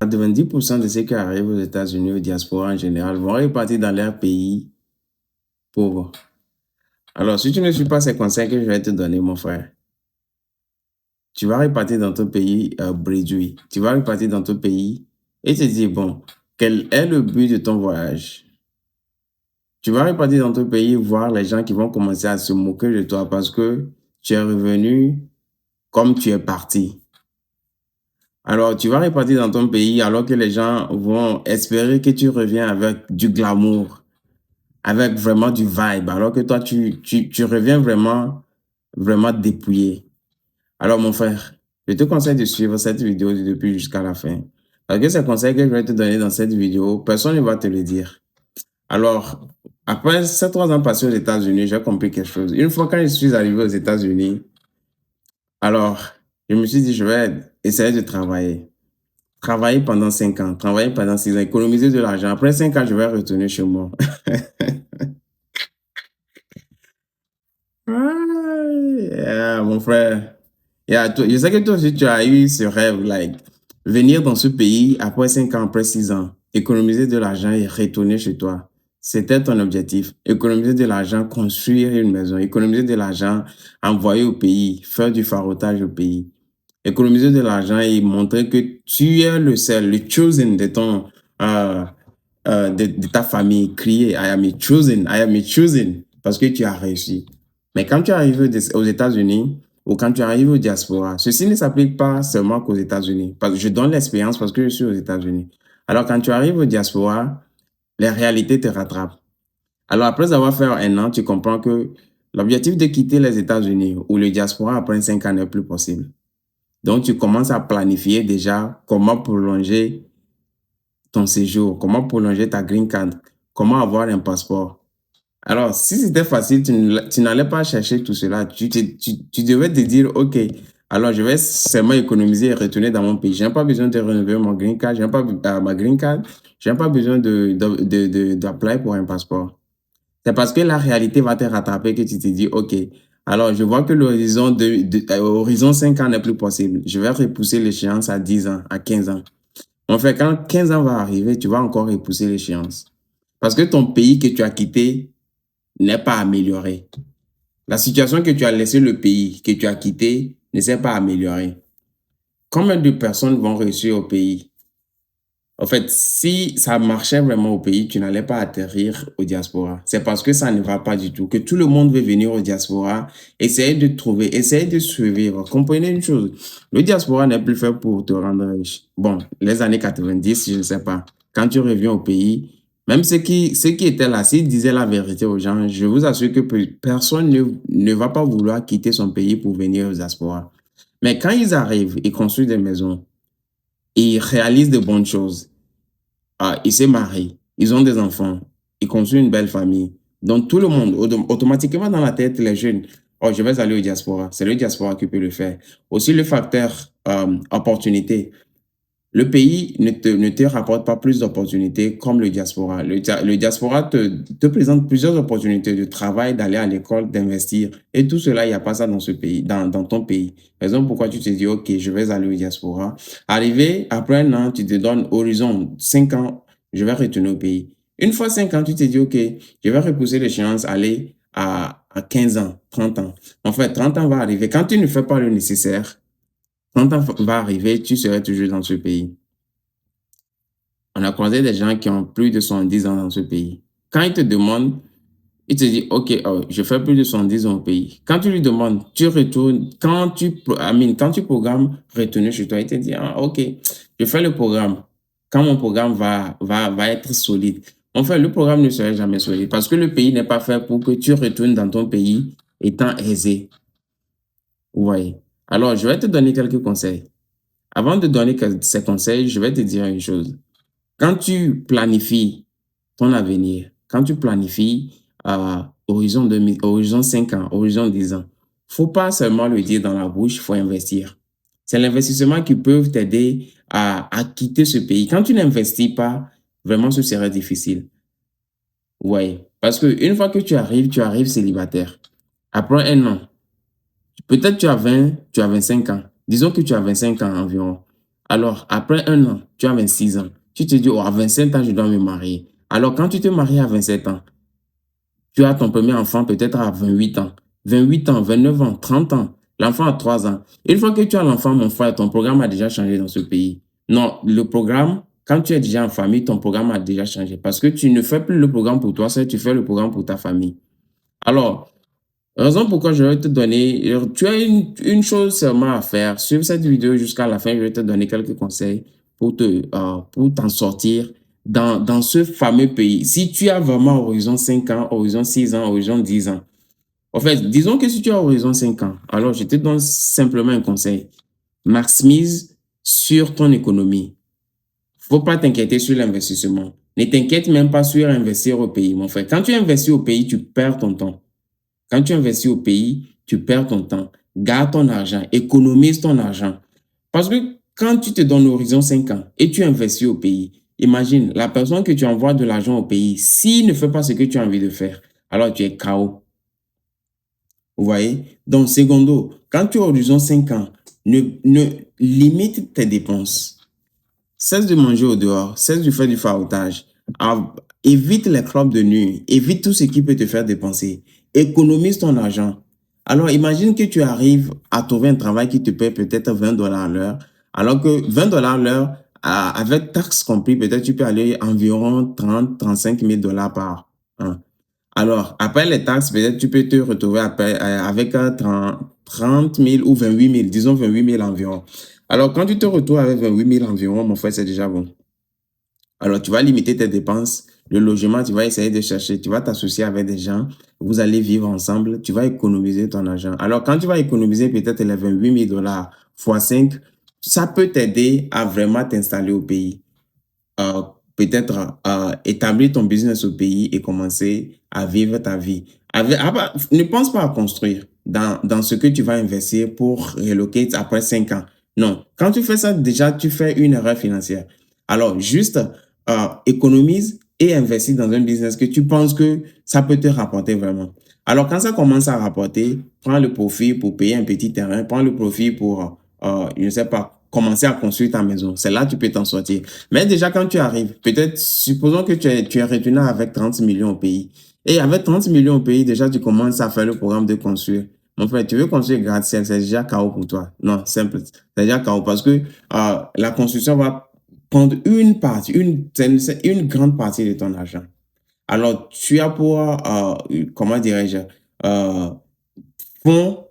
90% de ceux qui arrivent aux États-Unis, aux diasporas en général, vont repartir dans leur pays pauvre. Alors, si tu ne suis pas ces conseils que je vais te donner, mon frère, tu vas repartir dans ton pays brédouille. Tu vas repartir dans ton pays et te dire, bon, quel est le but de ton voyage? Tu vas repartir dans ton pays voir les gens qui vont commencer à se moquer de toi parce que tu es revenu comme tu es parti. Alors, tu vas repartir dans ton pays alors que les gens vont espérer que tu reviens avec du glamour, avec vraiment du vibe, alors que toi, tu reviens vraiment dépouillé. Alors, mon frère, je te conseille de suivre cette vidéo du début jusqu'à la fin. Parce que ces conseils que je vais te donner dans cette vidéo, personne ne va te le dire. Alors, après ces 3 ans passés aux États-Unis, j'ai compris quelque chose. Une fois quand je suis arrivé aux États-Unis, alors, je me suis dit, je vais essayer de travailler. Travailler pendant 5 ans, travailler pendant 6 ans, économiser de l'argent. Après 5 ans, je vais retourner chez moi. Mon frère. Je sais que toi aussi, tu as eu ce rêve, like, venir dans ce pays après 5 ans, après 6 ans, économiser de l'argent et retourner chez toi. C'était ton objectif. Économiser de l'argent, construire une maison, économiser de l'argent, envoyer au pays, faire du farotage au pays. Économiser de l'argent et montrer que tu es le seul, le chosen de ton, euh, de ta famille. Crier, I am chosen, parce que tu as réussi. Mais quand tu arrives aux États-Unis ou quand tu arrives au diaspora, ceci ne s'applique pas seulement qu'aux États-Unis. Parce que je donne l'expérience parce que je suis aux États-Unis. Alors, quand tu arrives au diaspora, les réalités te rattrapent. Alors, après avoir fait 1 an, tu comprends que l'objectif de quitter les États-Unis ou le diaspora après 5 ans n'est plus possible. Donc, tu commences à planifier déjà comment prolonger ton séjour, comment prolonger ta green card, comment avoir un passeport. Alors, si c'était facile, tu n'allais pas chercher tout cela. Tu devais te dire, OK, alors je vais seulement économiser et retourner dans mon pays. Je n'ai pas besoin de renouveler mon green card, je n'ai pas ma green card, je n'ai pas besoin d'appeler pour un passeport. C'est parce que la réalité va te rattraper que tu te dis, OK, alors je vois que l'horizon 5 ans n'est plus possible. Je vais repousser l'échéance à 10 ans, à 15 ans. En fait, quand 15 ans va arriver, tu vas encore repousser l'échéance. Parce que ton pays que tu as quitté n'est pas amélioré. La situation que tu as laissé le pays que tu as quitté ne s'est pas améliorée. Combien de personnes vont réussir au pays? En fait, si ça marchait vraiment au pays, tu n'allais pas atterrir au diaspora. C'est parce que ça ne va pas du tout, que tout le monde veut venir au diaspora, essayer de trouver, essayer de survivre. Comprenez une chose, le diaspora n'est plus fait pour te rendre riche. Bon, les années 90, je ne sais pas. Quand tu reviens au pays, même ceux qui étaient là, s'ils disaient la vérité aux gens, je vous assure que personne ne va pas vouloir quitter son pays pour venir au diaspora. Mais quand ils arrivent, ils construisent des maisons, ils réalisent de bonnes choses. Ils se marient, ils ont des enfants, ils construisent une belle famille. Donc, tout le monde, automatiquement dans la tête, les jeunes, oh, je vais aller au diaspora. C'est le diaspora qui peut le faire. Aussi, le facteur opportunité. Le pays ne te rapporte pas plus d'opportunités comme le diaspora. Le diaspora te présente plusieurs opportunités de travail, d'aller à l'école, d'investir. Et tout cela, il n'y a pas ça dans ce pays, dans ton pays. Raison pourquoi tu te dis, OK, je vais aller au diaspora. Arrivé, après 1 an, tu te donnes horizon 5 ans, je vais retourner au pays. Une fois 5 ans, tu te dis, OK, je vais repousser l'échéance, aller à 15 ans, 30 ans. En fait, 30 ans va arriver. Quand tu ne fais pas le nécessaire, quand le temps va arriver, tu seras toujours dans ce pays. On a croisé des gens qui ont plus de 70 ans dans ce pays. Quand ils te demandent, ils te disent, OK, oh, je fais plus de 70 ans au pays. Quand tu lui demandes, tu retournes, quand tu programmes retourner chez toi, il te dit, ah, OK, je fais le programme. Quand mon programme va être solide. En fait, le programme ne sera jamais solide parce que le pays n'est pas fait pour que tu retournes dans ton pays étant aisé. Vous voyez. Alors, je vais te donner quelques conseils. Avant de donner ces conseils, je vais te dire une chose. Quand tu planifies ton avenir, quand tu planifies horizon 5 ans, horizon 10 ans, faut pas seulement le dire dans la bouche, il faut investir. C'est l'investissement qui peut t'aider à quitter ce pays. Quand tu n'investis pas, vraiment, ce serait difficile. Vous voyez. Parce qu'une fois que tu arrives célibataire. Après 1 an, peut-être tu as 20, tu as 25 ans. Disons que tu as 25 ans environ. Alors, après un an, tu as 26 ans. Tu te dis, oh, à 27 ans, je dois me marier. Alors, quand tu te maries à 27 ans, tu as ton premier enfant peut-être à 28 ans, 28 ans, 29 ans, 30 ans. L'enfant a 3 ans. Une fois que tu as l'enfant, mon frère, ton programme a déjà changé dans ce pays. Non, le programme, quand tu es déjà en famille, ton programme a déjà changé parce que tu ne fais plus le programme pour toi seul, tu fais le programme pour ta famille. Alors, raison pourquoi je vais te donner, tu as une chose seulement à faire. Suive cette vidéo jusqu'à la fin, je vais te donner quelques conseils pour t'en sortir dans ce fameux pays. Si tu as vraiment horizon 5 ans, horizon 6 ans, horizon 10 ans. En fait, disons que si tu as horizon 5 ans, alors je te donne simplement un conseil. Maximise sur ton économie. Faut pas t'inquiéter sur l'investissement. Ne t'inquiète même pas sur investir au pays, mon frère. Quand tu investis au pays, tu perds ton temps. Quand tu investis au pays, tu perds ton temps. Garde ton argent, économise ton argent. Parce que quand tu te donnes l'horizon 5 ans et tu investis au pays, imagine la personne que tu envoies de l'argent au pays, s'il ne fait pas ce que tu as envie de faire, alors tu es KO. Vous voyez? Donc, secondo, quand tu as horizon 5 ans, ne limite tes dépenses. Cesse de manger au dehors, cesse de faire du farotage. Évite les clubs de nuit, évite tout ce qui peut te faire dépenser. Économise ton argent. Alors, imagine que tu arrives à trouver un travail qui te paie peut-être 20 dollars à l'heure, alors que 20 dollars à l'heure, avec taxes compris, peut-être tu peux aller environ 30-35 000 dollars par an. Alors, après les taxes, peut-être tu peux te retrouver avec 30 000 ou 28 000, disons 28 000 environ. Alors, quand tu te retrouves avec 28 000 environ, mon frère, c'est déjà bon. Alors, tu vas limiter tes dépenses. Le logement, tu vas essayer de chercher. Tu vas t'associer avec des gens. Vous allez vivre ensemble. Tu vas économiser ton argent. Alors, quand tu vas économiser peut-être les 28 000 dollars fois 5, ça peut t'aider à vraiment t'installer au pays. euh, Peut-être établir ton business au pays et commencer à vivre ta vie. Ne pense pas à construire dans ce que tu vas investir pour relocate après 5 ans. Non, quand tu fais ça, déjà, tu fais une erreur financière. Alors, juste économise et investis dans un business que tu penses que ça peut te rapporter vraiment. Alors, quand ça commence à rapporter, prends le profit pour payer un petit terrain, prends le profit pour, je ne sais pas, commencer à construire ta maison. C'est là que tu peux t'en sortir. Mais déjà, quand tu arrives, peut-être, supposons que tu es retourné avec 30 millions au pays. Et avec 30 millions au pays, déjà, tu commences à faire le programme de construire. Mon frère, tu veux construire gratte-ciel, c'est déjà KO pour toi. Non, simple. C'est déjà KO parce que la construction va prendre une partie, c'est une grande partie de ton argent. Alors, tu as pour, comment dirais-je, euh, fond,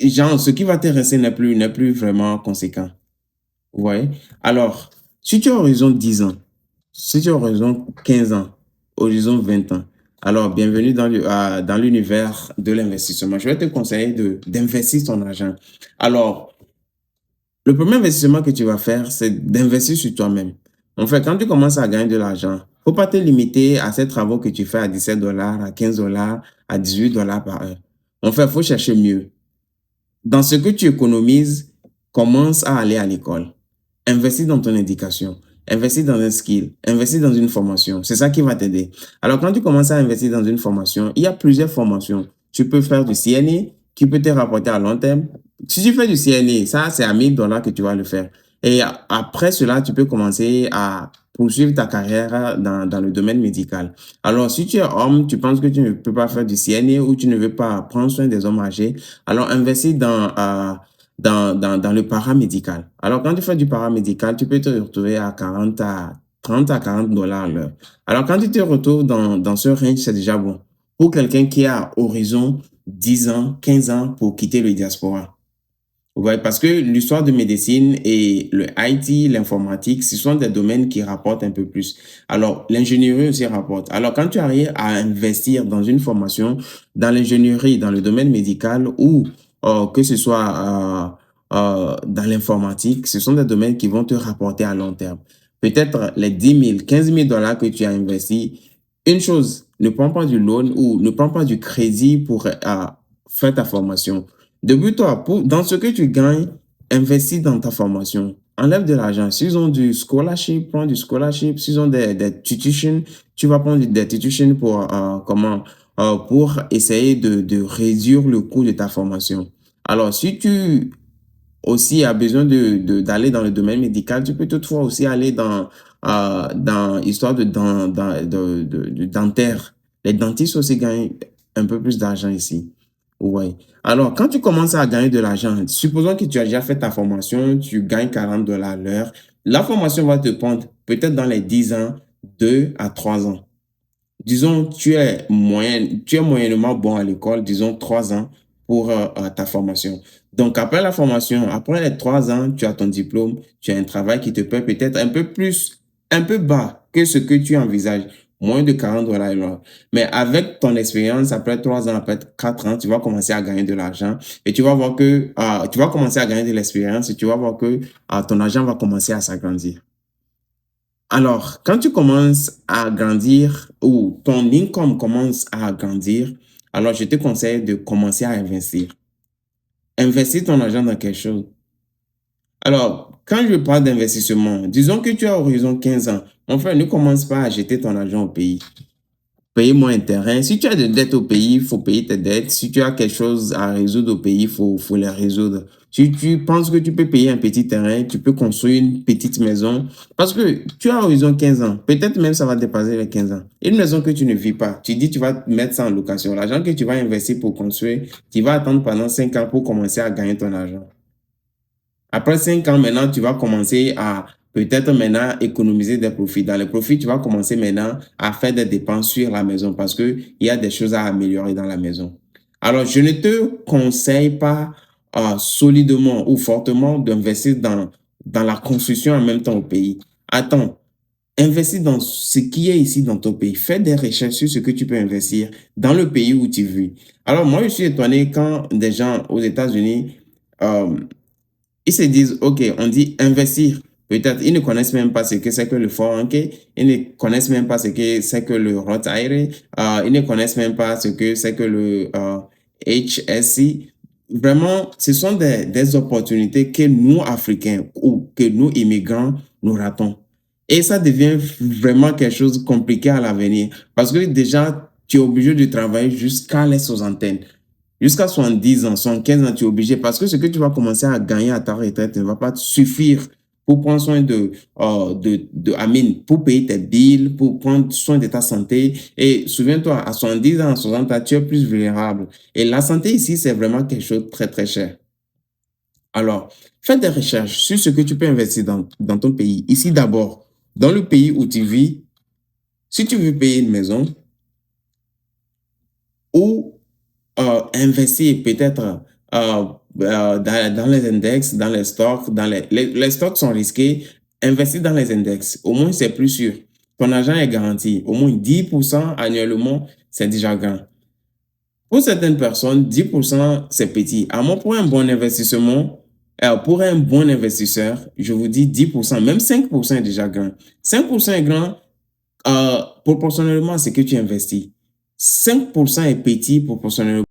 genre, ce qui va te rester n'est plus vraiment conséquent. Vous voyez? Alors, si tu as horizon 10 ans, si tu as horizon 15 ans, horizon 20 ans, alors bienvenue dans l'univers de l'investissement. Je vais te conseiller d'investir ton argent. Alors, le premier investissement que tu vas faire, c'est d'investir sur toi-même. En fait, quand tu commences à gagner de l'argent, faut pas te limiter à ces travaux que tu fais à 17 dollars, à 15 dollars, à 18 dollars par heure. En fait, faut chercher mieux. Dans ce que tu économises, commence à aller à l'école. Investis dans ton éducation. Investis dans un skill. Investis dans une formation. C'est ça qui va t'aider. Alors, quand tu commences à investir dans une formation, il y a plusieurs formations. Tu peux faire du CNA qui peut te rapporter à long terme. Si tu fais du CNA, ça, c'est à 1000 dollars que tu vas le faire. Et après cela, tu peux commencer à poursuivre ta carrière dans le domaine médical. Alors, si tu es homme, tu penses que tu ne peux pas faire du CNA ou tu ne veux pas prendre soin des hommes âgés, alors investis dans le paramédical. Alors, quand tu fais du paramédical, tu peux te retrouver à 30 à 40 dollars à l'heure. Alors, quand tu te retrouves dans ce range, c'est déjà bon. Pour quelqu'un qui a horizon 10 ans, 15 ans pour quitter le diaspora. Ouais, parce que l'histoire de médecine et le IT, l'informatique, ce sont des domaines qui rapportent un peu plus. Alors, l'ingénierie aussi rapporte. Alors, quand tu arrives à investir dans une formation, dans l'ingénierie, dans le domaine médical ou que ce soit dans l'informatique, ce sont des domaines qui vont te rapporter à long terme. Peut-être les 10 000, 15 000 dollars que tu as investis. Une chose, ne prends pas du loan ou ne prends pas du crédit pour faire ta formation. Débute-toi dans ce que tu gagnes, investis dans ta formation. Enlève de l'argent. S'ils ont du scholarship, prends du scholarship. S'ils ont des tuitions, tu vas prendre des tuitions pour essayer de réduire le coût de ta formation. Alors, si tu aussi a besoin d'aller dans le domaine médical, tu peux toutefois aussi aller dans histoire de dentaire. Les dentistes aussi gagnent un peu plus d'argent ici. Ouais. Alors, quand tu commences à gagner de l'argent, supposons que tu as déjà fait ta formation, tu gagnes $40 l'heure. La formation va te prendre peut-être dans les 10 ans, 2 à 3 ans. Disons, tu es moyennement bon à l'école, disons 3 ans pour ta formation. Donc, après la formation, après les 3 ans, tu as ton diplôme, tu as un travail qui te paie peut-être un peu plus, un peu bas que ce que tu envisages, moins de $40 l'heure. Mais avec ton expérience, après 3 ans, après 4 ans, tu vas commencer à gagner de l'argent et tu vas voir que tu vas commencer à gagner de l'expérience et tu vas voir que ton argent va commencer à s'agrandir. Alors, quand tu commences à grandir ou ton income commence à grandir, alors je te conseille de commencer à investir. Investir ton argent dans quelque chose. Alors, quand je parle d'investissement, disons que tu as horizon 15 ans. Mon frère, ne commence pas à jeter ton argent au pays. Payer moins de terrain. Si tu as des dettes au pays, il faut payer tes dettes. Si tu as quelque chose à résoudre au pays, faut les résoudre. Si tu penses que tu peux payer un petit terrain, tu peux construire une petite maison. Parce que tu as horizon 15 ans. Peut-être même ça va dépasser les 15 ans. Une maison que tu ne vis pas, tu dis tu vas mettre ça en location. L'argent que tu vas investir pour construire, tu vas attendre pendant 5 ans pour commencer à gagner ton argent. Après 5 ans, maintenant, tu vas commencer à peut-être maintenant économiser des profits. Dans les profits, tu vas commencer maintenant à faire des dépenses sur la maison parce qu'il y a des choses à améliorer dans la maison. Alors, je ne te conseille pas solidement ou fortement d'investir dans la construction en même temps au pays. Attends, investis dans ce qui est ici dans ton pays. Fais des recherches sur ce que tu peux investir dans le pays où tu vis. Alors, moi, je suis étonné quand des gens aux États-Unis, euh, ils se disent, OK, on dit investir. Peut-être ils ne connaissent même pas ce que c'est que le 401k. Ils ne connaissent même pas ce que c'est que le Roth IRA. Ils ne connaissent même pas ce que c'est que le HSC. Vraiment, ce sont des opportunités que nous, Africains ou que nous, immigrants, nous ratons. Et ça devient vraiment quelque chose de compliqué à l'avenir. Parce que déjà, tu es obligé de travailler jusqu'à les soixantaine. Jusqu'à 70 ans, 75 ans, tu es obligé parce que ce que tu vas commencer à gagner à ta retraite ne va pas te suffire pour prendre soin pour payer tes billes, pour prendre soin de ta santé. Et souviens-toi, à 70 ans, à 60 ans, tu es plus vulnérable. Et la santé ici, c'est vraiment quelque chose de très, très cher. Alors, fais des recherches sur ce que tu peux investir dans ton pays. Ici d'abord, dans le pays où tu vis, si tu veux payer une maison ou investir peut-être dans les index, dans les stocks, les stocks sont risqués. Investir dans les index, au moins c'est plus sûr. Ton argent est garanti. Au moins 10% annuellement, c'est déjà grand. Pour certaines personnes, 10% c'est petit. À moi, pour un bon investissement, pour un bon investisseur, je vous dis 10%, même 5% est déjà grand. 5% est grand proportionnellement à ce que tu investis. 5% est petit proportionnellement